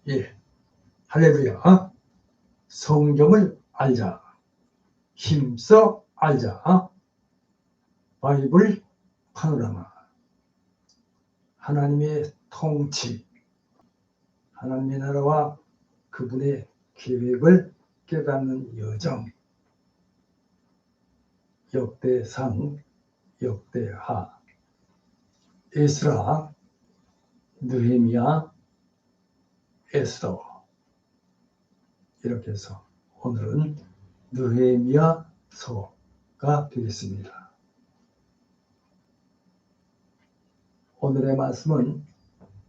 예, 할렐루야. 성경을 알자. 힘써 알자. 바이블 파노라마. 하나님의 통치, 하나님의 나라와 그분의 계획을 깨닫는 여정. 역대상, 역대하, 에스라, 느헤미야, 에스더. 이렇게 해서 오늘은 느헤미야서가 되겠습니다. 오늘의 말씀은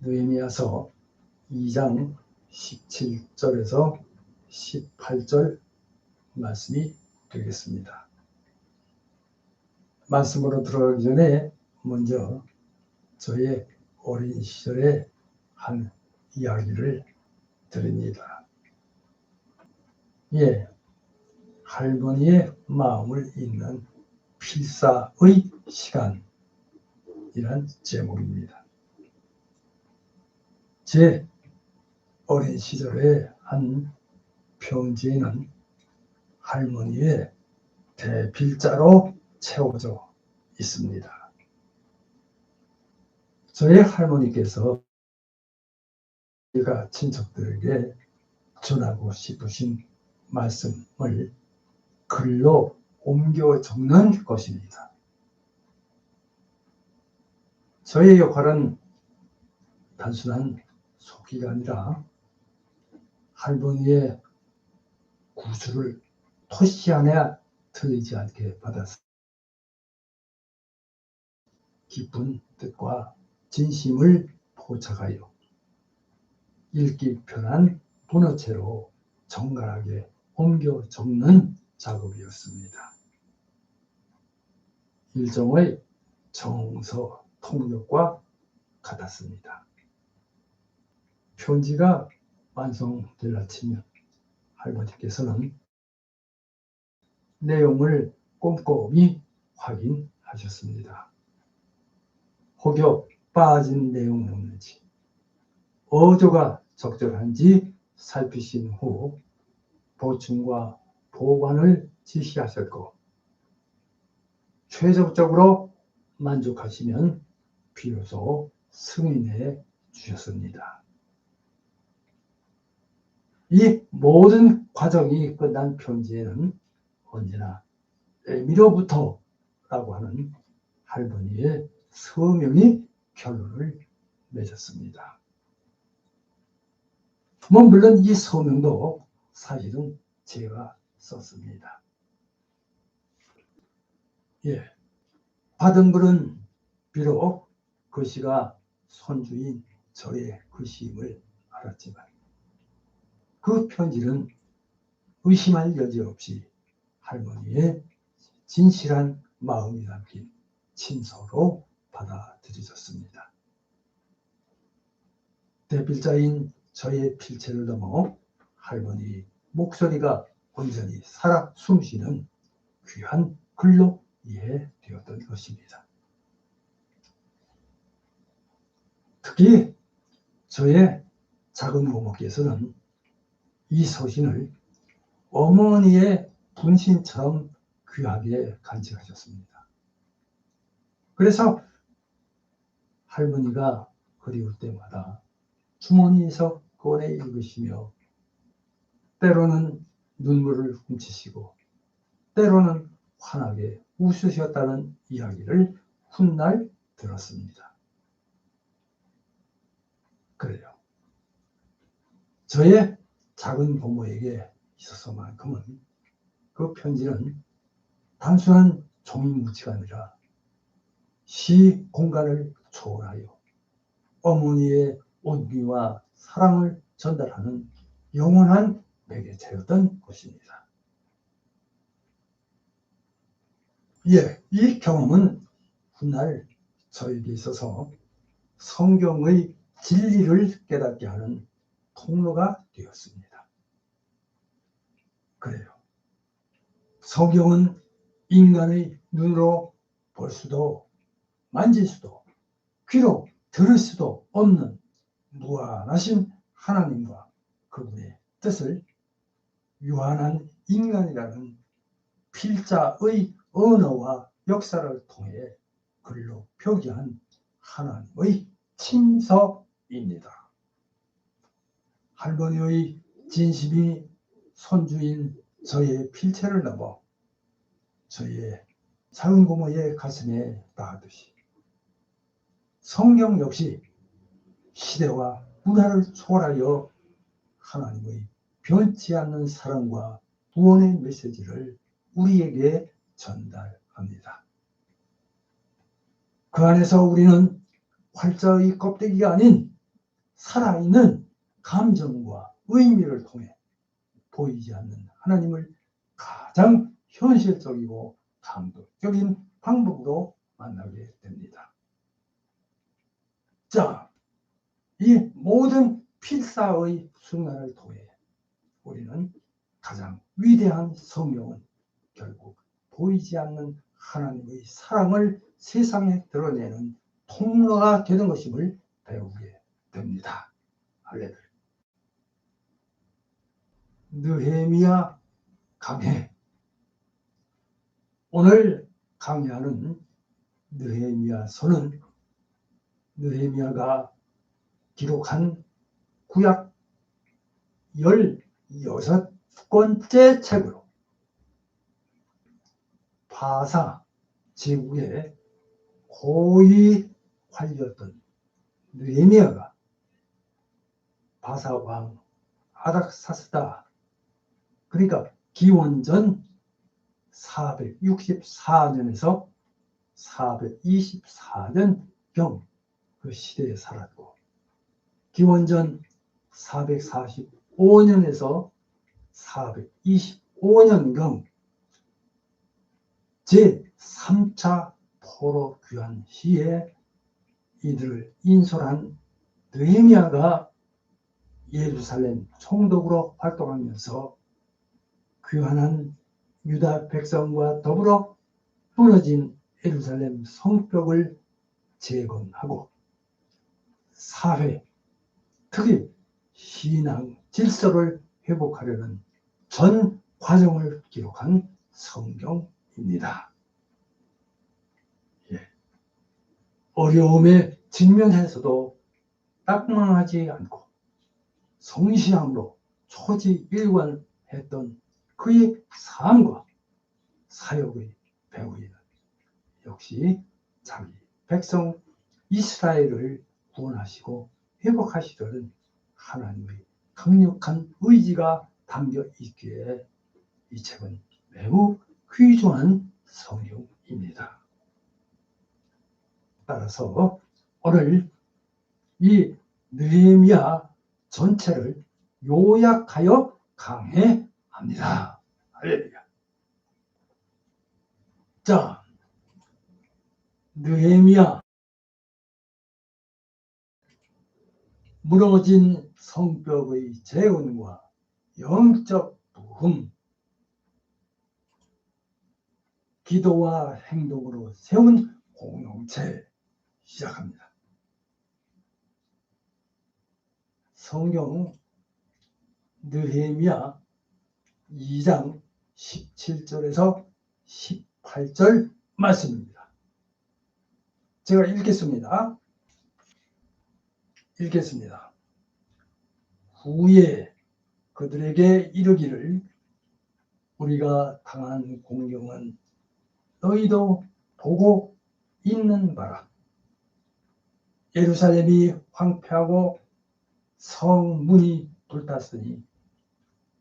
느헤미야서 2장 17절에서 18절 말씀이 되겠습니다. 말씀으로 들어가기 전에 먼저 저의 어린 시절의 한 이야기를 드립니다. 예, 할머니의 마음을 읽는 필사의 시간이란 제목입니다. 제 어린 시절의 한 편지에는 할머니의 대필자로 채워져 있습니다. 저의 할머니께서 제가 친척들에게 전하고 싶으신 말씀을 글로 옮겨 적는 것입니다. 저의 역할은 단순한 속기가 아니라 할머니의 구술을 토시 안에 틀리지 않게 받았습니다. 깊은 뜻과 진심을 포착하여 읽기 편한 번호체로 정갈하게 옮겨 적는 작업이었습니다. 일종의 정서 통역과 같았습니다. 편지가 완성될 아침이면 할머니께서는 내용을 꼼꼼히 확인하셨습니다. 혹여 빠진 내용이 없는지, 어조가 적절한지 살피신 후 보충과 보완을 지시하셨고, 최종적으로 만족하시면 비로소 승인해 주셨습니다. 이 모든 과정이 끝난 편지에는 언제나 에미로부터라고 하는 할머니의 서명이 결론을 맺었습니다. 물론 이 서명도 사실은 제가 썼습니다. 예, 받은 글은 비록 글씨가 손주인 저의 글씨임을 알았지만 그 편지는 의심할 여지 없이 할머니의 진실한 마음이 담긴 친서로 받아들여졌습니다. 대필자인 저의 필체를 넘어 할머니 목소리가 온전히 살아 숨쉬는 귀한 글로 이해되었던 것입니다. 특히 저의 작은 고모께서는 이 소신을 어머니의 분신처럼 귀하게 간직하셨습니다. 그래서 할머니가 그리울 때마다 주머니에서 꺼내 읽으시며 때로는 눈물을 훔치시고 때로는 환하게 웃으셨다는 이야기를 훗날 들었습니다. 그래요. 저의 작은 고모에게 있어서만큼은 그 편지는 단순한 종이뭉치가 아니라 시 공간을 초월하여 어머니의 온기와 사랑을 전달하는 영원한 매개체였던 것입니다. 예, 이 경험은 훗날 저에게 있어서 성경의 진리를 깨닫게 하는 통로가 되었습니다. 그래요. 성경은 인간의 눈으로 볼 수도 만질 수도 귀로 들을 수도 없는 무한하신 하나님과 그분의 뜻을 유한한 인간이라는 필자의 언어와 역사를 통해 글로 표기한 하나님의 친서입니다. 할머니의 진심이 손주인 저의 필체를 넘어 저의 작은 고모의 가슴에 닿듯이 성경 역시 시대와 문화를 초월하여 하나님의 변치 않는 사랑과 구원의 메시지를 우리에게 전달합니다. 그 안에서 우리는 활자의 껍데기가 아닌 살아있는 감정과 의미를 통해 보이지 않는 하나님을 가장 현실적이고 감동적인 방법으로 만나게 됩니다. 자, 이 모든 필사의 순간을 통해 우리는 가장 위대한 성경은 결국 보이지 않는 하나님의 사랑을 세상에 드러내는 통로가 되는 것임을 배우게 됩니다. 할렐루야. 느헤미야 강해. 오늘 강의하는 느헤미야서는 느헤미야가 기록한 구약 16번째 책으로 바사 제국의 고위 관리였던 느헤미야가 바사 왕 아닥사스다, 그러니까 기원전 464년에서 424년경 그 시대에 살았고, 기원전 445년에서 425년경 제3차 포로 귀환 시에 이들을 인솔한 느헤미야가 예루살렘 총독으로 활동하면서 귀환한 유다 백성과 더불어 무너진 예루살렘 성벽을 재건하고 사회, 특히 신앙 질서를 회복하려는 전 과정을 기록한 성경입니다. 어려움에 직면해서도 낙망하지 않고 성실함으로 초지일관했던 그의 삶과 사역의 배후에는 역시 자기 백성 이스라엘을 구원하시고 회복하시려는 하나님의 강력한 의지가 담겨 있기에 이 책은 매우 귀중한 성경입니다. 따라서 오늘 이 느헤미야 전체를 요약하여 강해합니다. 할렐루야. 자, 느헤미야, 무너진 성벽의 재건과 영적 부흥, 기도와 행동으로 세운 공동체 시작합니다. 성경 느헤미야 2장 17절에서 18절 말씀입니다. 제가 읽겠습니다. 후에 그들에게 이르기를 우리가 당한 공경은 너희도 보고 있는 바라. 예루살렘이 황폐하고 성문이 불탔으니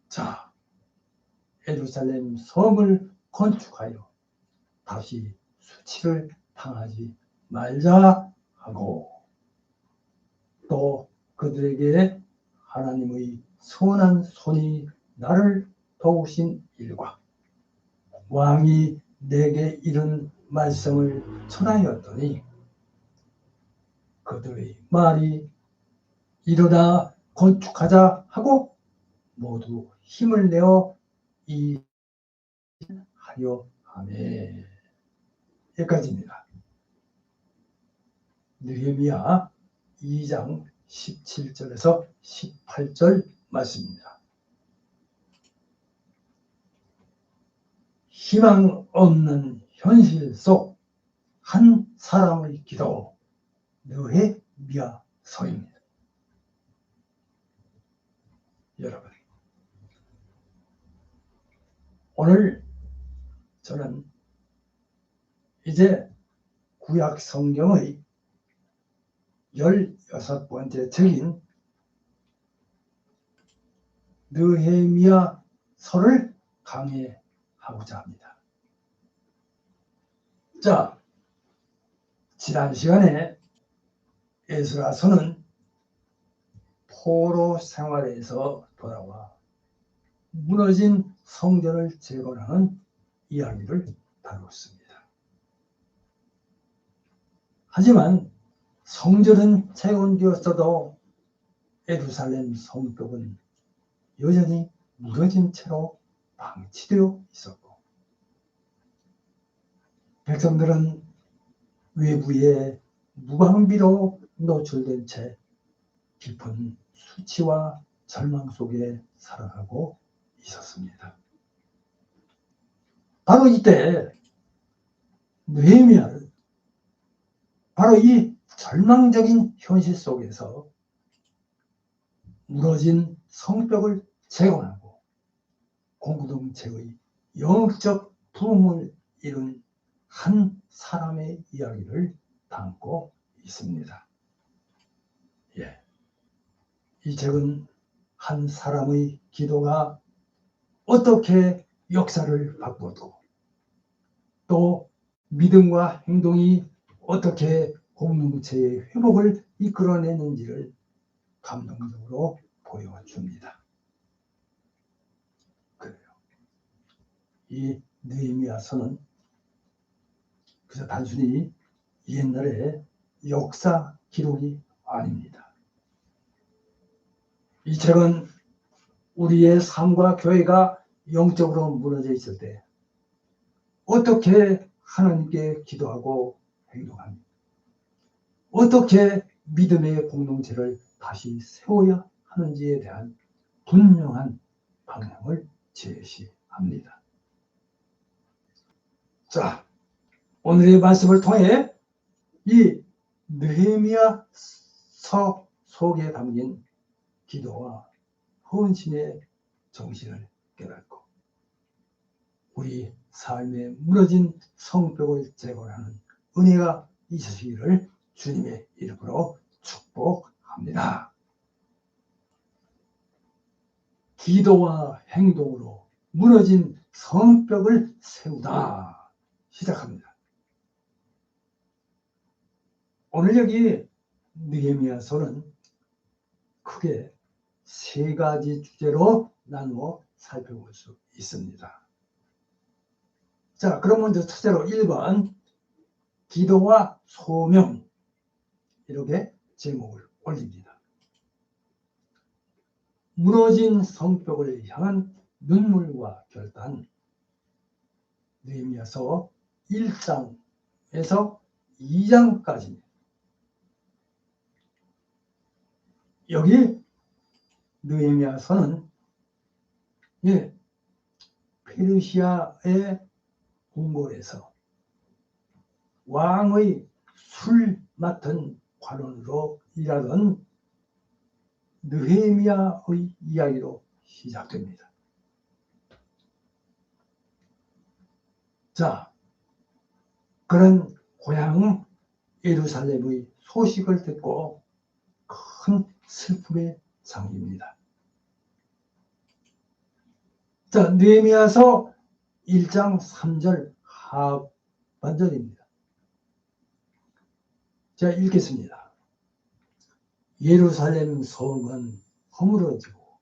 자, 예루살렘 성을 건축하여 다시 수치를 당하지 말자 하고, 또 그들에게 하나님의 선한 손이 나를 도우신 일과 왕이 내게 이른 말씀을 전하였더니 그들의 말이 일어나 건축하자 하고 모두 힘을 내어 하려 하매. 여기까지입니다. 느헤미야 2장 17절에서 18절 말씀입니다. 희망 없는 현실 속 한 사람의 기도, 느헤미야서입니다. 여러분, 오늘 저는 이제 구약 성경의 16번째 책인 느헤미야서를 강의하고자 합니다. 자, 지난 시간에 에스라서는 포로 생활에서 돌아와 무너진 성전을 재건하는 이야기를 다루었습니다. 하지만 성전은 재건되었어도 예루살렘 성벽은 여전히 무너진 채로 방치되어 있었고, 백성들은 외부의 무방비로 노출된 채 깊은 수치와 절망 속에 살아가고 있었습니다. 바로 이때 느헤미야는 바로 이 절망적인 현실 속에서 무너진 성벽을 재건하고 공동체의 영적 부흥을 이룬 한 사람의 이야기를 담고 있습니다. 예. 이 책은 한 사람의 기도가 어떻게 역사를 바꾸었고, 또 믿음과 행동이 어떻게 공동체의 회복을 이끌어내는지를 감동적으로 보여줍니다. 그래요. 이 느헤미야서는 그저 단순히 옛날의 역사 기록이 아닙니다. 이 책은 우리의 삶과 교회가 영적으로 무너져 있을 때 어떻게 하나님께 기도하고 행동합니까? 어떻게 믿음의 공동체를 다시 세워야 하는지에 대한 분명한 방향을 제시합니다. 자, 오늘의 말씀을 통해 이 느헤미야서 속에 담긴 기도와 헌신의 정신을 깨닫고 우리 삶의 무너진 성벽을 재건하는 은혜가 있으시기를 주님의 이름으로 축복합니다. 기도와 행동으로 무너진 성벽을 세우다 시작합니다. 오늘 여기 느헤미야서는 크게 세 가지 주제로 나누어 살펴볼 수 있습니다. 자, 그럼 먼저 첫째로 1번 기도와 소명, 이렇게 제목을 올립니다. 무너진 성벽을 향한 눈물과 결단, 느헤미야서 1장에서 2장까지입니다. 여기 느헤미야서는 페르시아의 궁궐에서 왕의 술 맡은 관원으로 일하던 느헤미야의 이야기로 시작됩니다. 자, 그런 고향 예루살렘의 소식을 듣고 큰 슬픔에 잠깁니다. 자, 느헤미야서 1장 3절 하반절입니다. 자, 읽겠습니다. 예루살렘 성은 허물어지고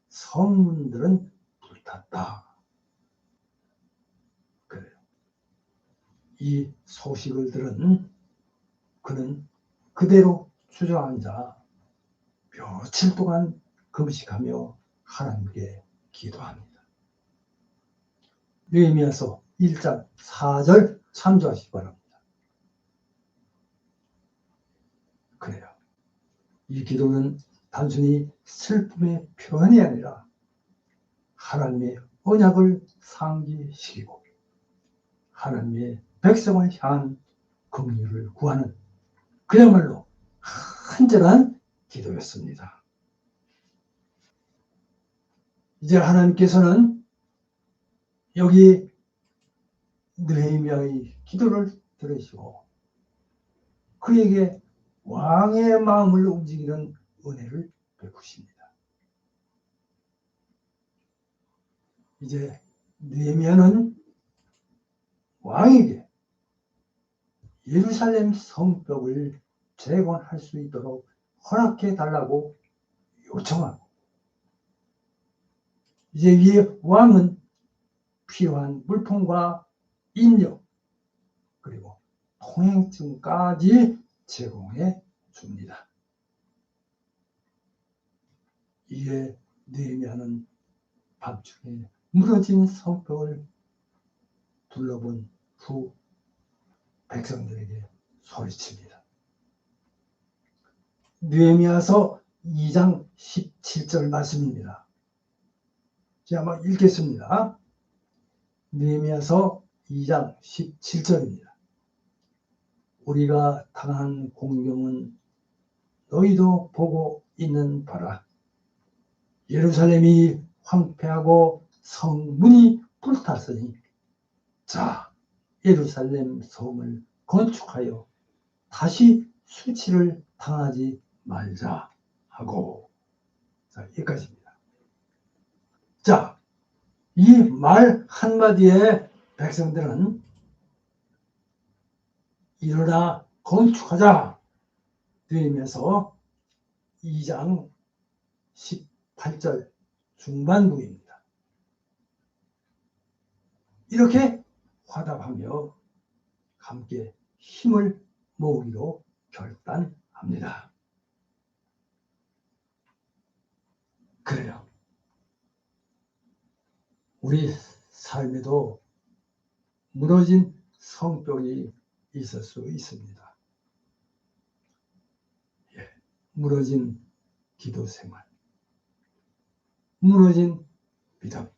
성문들은 불탔다. 그래요. 이 소식을 들은 그는 그대로 주저앉아 며칠 동안 금식하며 하나님께 기도합니다. 느헤미야서 1장 4절 참조하시기 바랍니다. 그래요. 이 기도는 단순히 슬픔의 표현이 아니라 하나님의 언약을 상기시키고 하나님의 백성을 향한 긍휼을 구하는 그야말로 간절한 기도였습니다. 이제 하나님께서는 여기 느헤미야의 기도를 들으시고 그에게 왕의 마음을 움직이는 은혜를 베푸십니다. 이제 느헤미야는 왕에게 예루살렘 성벽을 재건할 수 있도록 허락해 달라고 요청하고 이제 이 왕은 필요한 물품과 인력 그리고 통행증까지 제공해 줍니다. 이에 느헤미야는 밤중에 무너진 성벽을 둘러본 후 백성들에게 소리칩니다. 느헤미야서 2장 17절 말씀입니다. 제가 한번 읽겠습니다. 느헤미야서 2장 17절입니다. 우리가 당한 공경은 너희도 보고 있는 바라. 예루살렘이 황폐하고 성문이 불탔으니 자 예루살렘 성을 건축하여 다시 수치를 당하지 말자 하고. 자, 여기까지입니다. 자, 이 말 한마디에 백성들은 일어나 건축하자 되면서 2장 18절 중반부입니다. 이렇게 화답하며 함께 힘을 모으기로 결단합니다. 그래요. 우리 삶에도 무너진 성벽이 있을 수 있습니다. 예, 무너진 기도 생활, 무너진 믿음,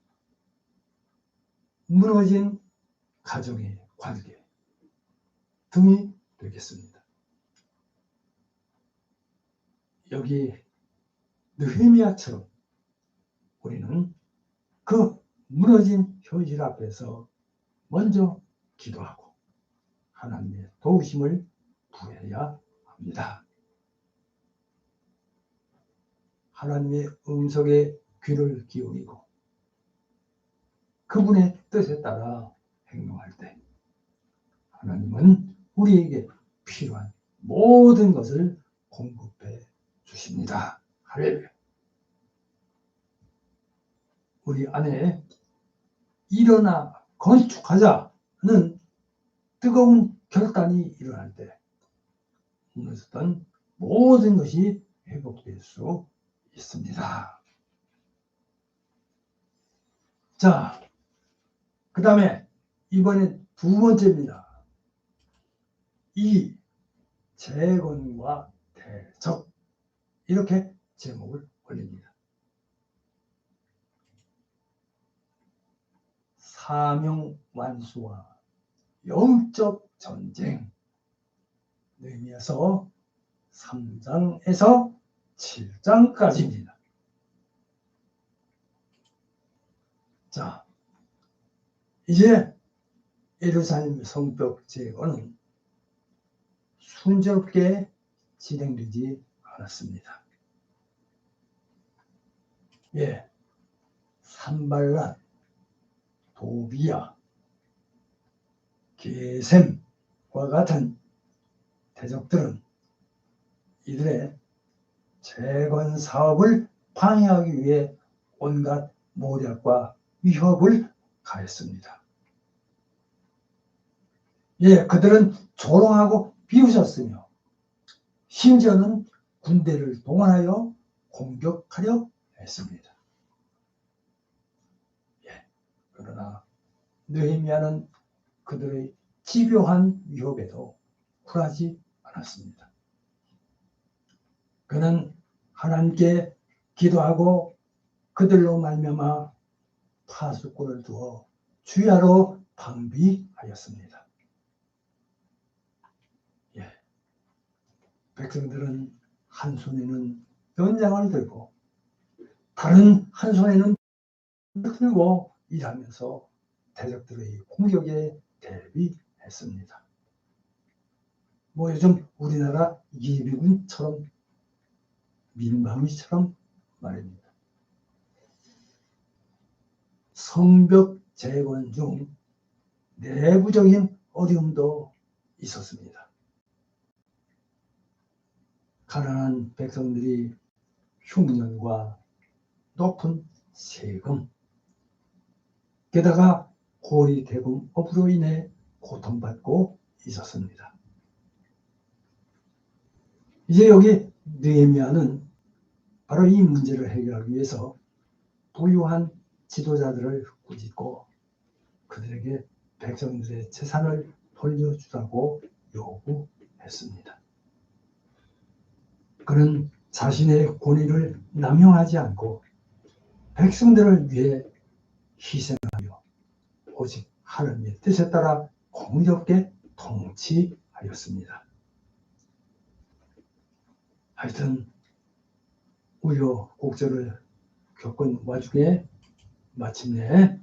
무너진 가정의 관계 등이 되겠습니다. 여기 느헤미야처럼 우리는 그 무너진 현실 앞에서 먼저 기도하고 하나님의 도우심을 구해야 합니다. 하나님의 음성에 귀를 기울이고 그분의 뜻에 따라 행동할 때 하나님은 우리에게 필요한 모든 것을 공급해 주십니다. 할렐루야. 우리 안에 일어나 건축하자는 뜨거운 결단이 일어날 때 무너졌던 모든 것이 회복될 수 있습니다. 자, 그 다음에 이번에 두 번째입니다. 이 재건과 대적, 이렇게 제목을 올립니다. 사명 완수와 영적 전쟁, 느헤미야서 3장에서 7장까지입니다. 자, 이제 예루살렘 성벽 재건은 순조롭게 진행되지 않았습니다. 예, 산발랏, 도비야, 게셈과 같은 대적들은 이들의 재건 사업을 방해하기 위해 온갖 모략과 위협을 가했습니다. 예, 그들은 조롱하고 비웃었으며 심지어는 군대를 동원하여 공격하려 했습니다. 예, 그러나 느헤미야는 그들의 집요한 위협에도 굴하지 않았습니다. 그는 하나님께 기도하고 그들로 말미암아 파수꾼을 두어 주야로 방비하였습니다. 예. 백성들은 한 손에는 연장을 들고 다른 한 손에는 들고 일하면서 대적들의 공격에 대비했습니다. 뭐 요즘 우리나라 예비군처럼 민방위처럼 말입니다. 성벽 재건 중 내부적인 어려움도 있었습니다. 가난한 백성들이 흉년과 높은 세금, 게다가 고리 대금업으로 인해 고통받고 있었습니다. 이제 여기 느헤미야는 바로 이 문제를 해결하기 위해서 부유한 지도자들을 꾸짖고 그들에게 백성들의 재산을 돌려주라고 요구했습니다. 그는 자신의 권위를 남용하지 않고 백성들을 위해 희생하며 오직 하나님의 뜻에 따라 공의롭게 통치하였습니다. 하여튼 우여곡절을 겪은 와중에 마침내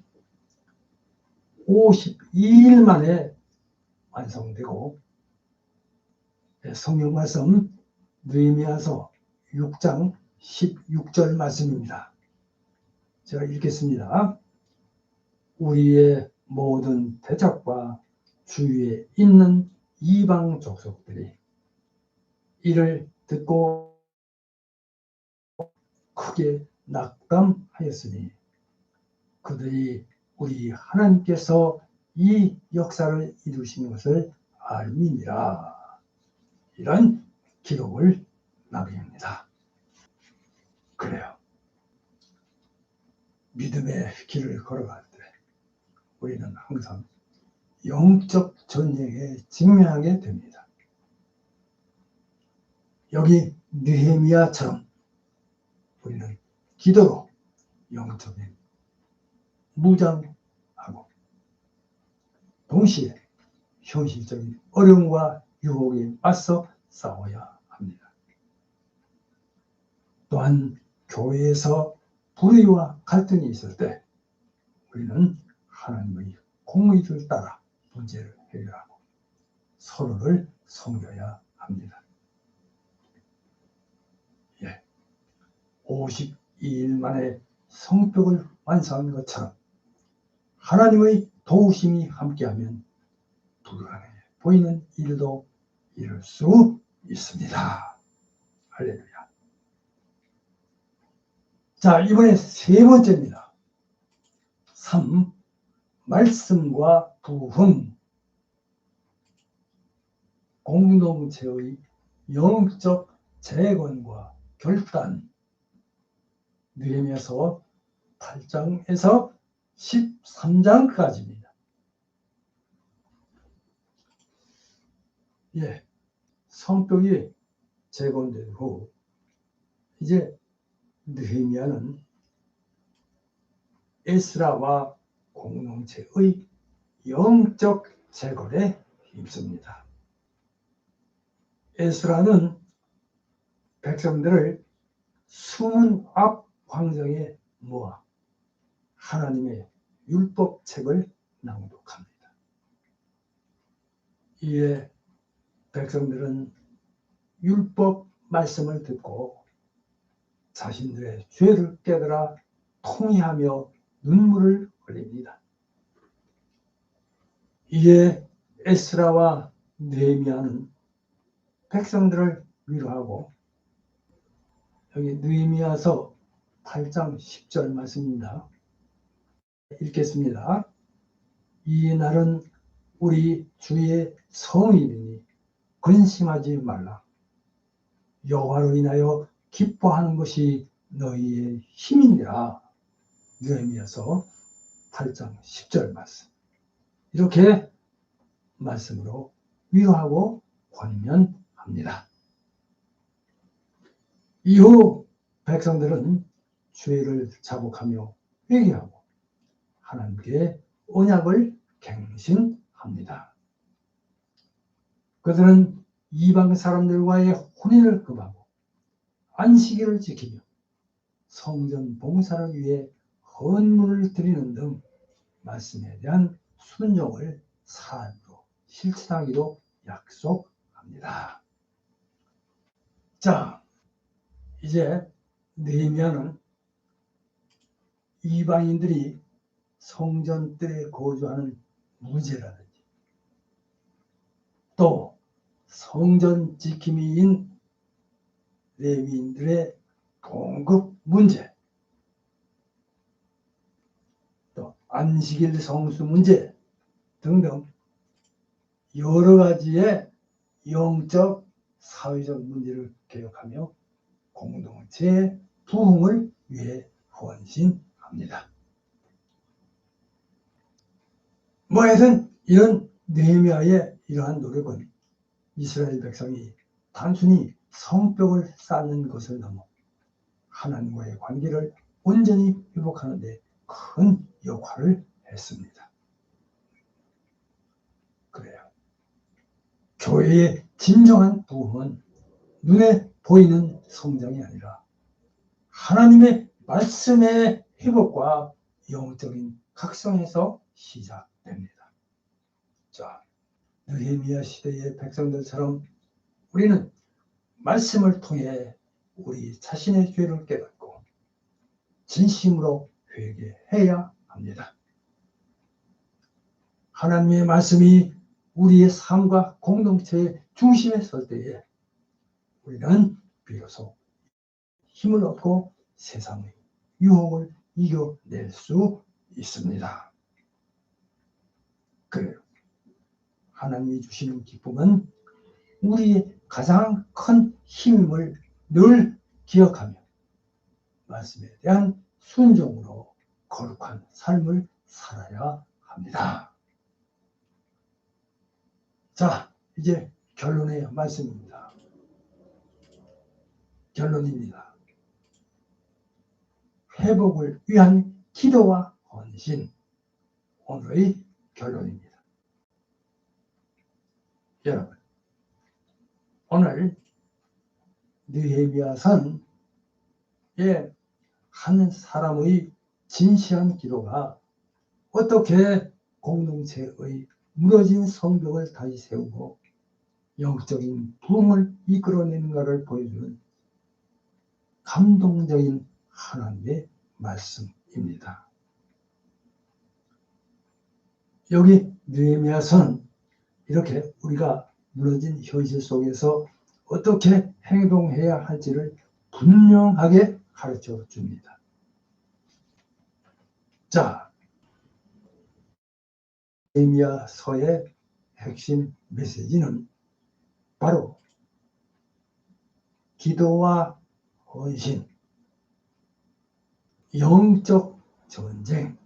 52일 만에 완성되고 성경 말씀 느헤미야서 6장 16절 말씀입니다. 제가 읽겠습니다. 우리의 모든 대적과 주위에 있는 이방 족속들이 이를 듣고 크게 낙담하였으니 그들이 우리 하나님께서 이 역사를 이루신 것을 알미니라. 이런 기록을 남깁니다. 그래요. 믿음의 길을 걸어갈 때 우리는 항상 영적 전쟁에 직면하게 됩니다. 여기 느헤미야처럼 우리는 기도로 영적인 무장하고 동시에 현실적인 어려움과 유혹에 맞서 싸워야 합니다. 또한 교회에서 불의와 갈등이 있을 때 우리는 하나님의 공의를 따라 문제를 해결하고 서로를 섬겨야 합니다. 52일 만에 성벽을 완성한 것처럼 하나님의 도우심이 함께하면 불가능해 보이는 일도 이룰 수 있습니다. 할렐루야. 자, 이번에 세 번째입니다. 3. 말씀과 부흥. 공동체의 영적 재건과 결단. 느헤미야서 8장에서 13장까지입니다. 성벽이 재건된 후 이제 느헤미야는 에스라와 공동체의 영적 재건에 힘씁니다. 에스라는 백성들을 수문 앞 광장에 모아 하나님의 율법책을 낭독합니다. 이에 백성들은 율법 말씀을 듣고 자신들의 죄를 깨달아 통회하며 눈물을 흘립니다. 이에 에스라와 느헤미야는 백성들을 위로하고 여기 느헤미야서 8장 10절 말씀입니다. 읽겠습니다. 이 날은 우리 주의 성일이니 근심하지 말라. 여호와로 인하여 기뻐하는 것이 너희의 힘이니라. 느헤미야서 8장 10절 말씀. 이렇게 말씀으로 위로하고 권면합니다. 이후 백성들은 죄를 자복하며 회개하고 하나님께 언약을 갱신합니다. 그들은 이방 사람들과의 혼인을 금하고 안식일을 지키며 성전 봉사를 위해 헌물을 드리는 등 말씀에 대한 순종을 삶으로 실천하기로 약속합니다. 자, 이제 느헤미야는 이방인들이 성전들에 거주하는 문제라든지 또 성전 지킴이인 레위인들의 공급 문제, 또 안식일 성수 문제 등등 여러 가지의 영적, 사회적 문제를 개혁하며 공동체의 부흥을 위해 헌신합니다. 하여튼 이런 느헤미야의 이러한 노력은 이스라엘 백성이 단순히 성벽을 쌓는 것을 넘어 하나님과의 관계를 온전히 회복하는 데 큰 역할을 했습니다. 그래요. 교회의 진정한 부흥은 눈에 보이는 성장이 아니라 하나님의 말씀의 회복과 영적인 각성에서 시작됩니다. 자, 느헤미야 시대의 백성들처럼 우리는 말씀을 통해 우리 자신의 죄를 깨닫고 진심으로 회개해야 합니다. 하나님의 말씀이 우리의 삶과 공동체의 중심에 설 때에 우리는 비로소 힘을 얻고 세상의 유혹을 이겨낼 수 있습니다. 그래요. 하나님이 주시는 기쁨은 우리의 가장 큰 힘임을 늘 기억하며 말씀에 대한 순종으로 거룩한 삶을 살아야 합니다. 자, 이제 결론의 말씀입니다. 결론입니다. 회복을 위한 기도와 헌신, 오늘의 결론입니다. 여러분, 오늘 느헤미야서의 한 사람의 진실한 기도가 어떻게 공동체의 무너진 성벽을 다시 세우고 영적인 부흥을 이끌어내는가를 보여주는 감동적인 하나님의 말씀입니다. 여기 느헤미야서는 이렇게 우리가 무너진 현실 속에서 어떻게 행동해야 할지를 분명하게 가르쳐 줍니다. 자, 느헤미야서의 핵심 메시지는 바로 기도와 헌신, 영적 전쟁,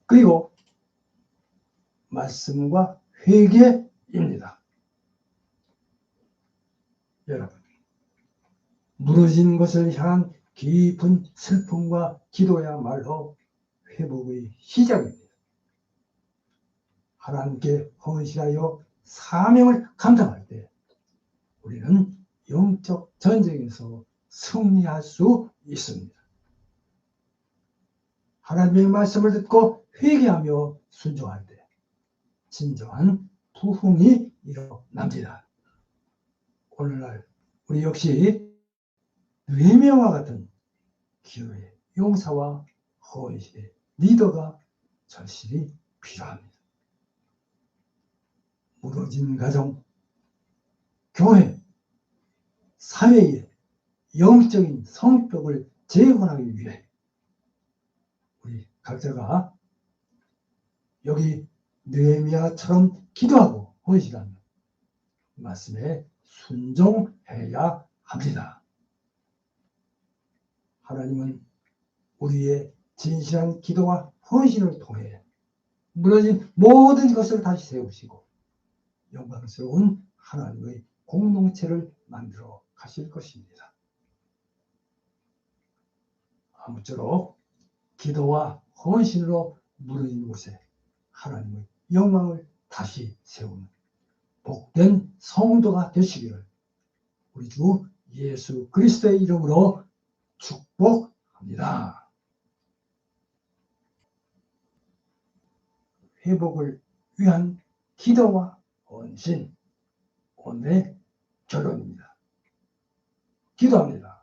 그리고 말씀과 회개입니다. 여러분, 무너진 것을 향한 깊은 슬픔과 기도야말로 회복의 시작입니다. 하나님께 헌신하여 사명을 감당할 때 우리는 영적 전쟁에서 승리할 수 있습니다. 하나님의 말씀을 듣고 회개하며 순종할 때 진정한 부흥이 일어납니다. 오늘날 우리 역시 느헤미야와 같은 기도의 용사와 헌신의 리더가 절실히 필요합니다. 무너진 가정, 교회, 사회의 영적인 성벽을 재건하기 위해 우리 각자가 여기 느헤미야처럼 기도하고 헌신하며 말씀에 순종해야 합니다. 하나님은 우리의 진실한 기도와 헌신을 통해 무너진 모든 것을 다시 세우시고 영광스러운 하나님의 공동체를 만들어 하실 것입니다. 아무쪼록 기도와 헌신으로 무너진 곳에 하나님의 영광을 다시 세우는 복된 성도가 되시기를 우리 주 예수 그리스도의 이름으로 축복합니다. 회복을 위한 기도와 헌신, 오늘의 결론입니다. 기도합니다.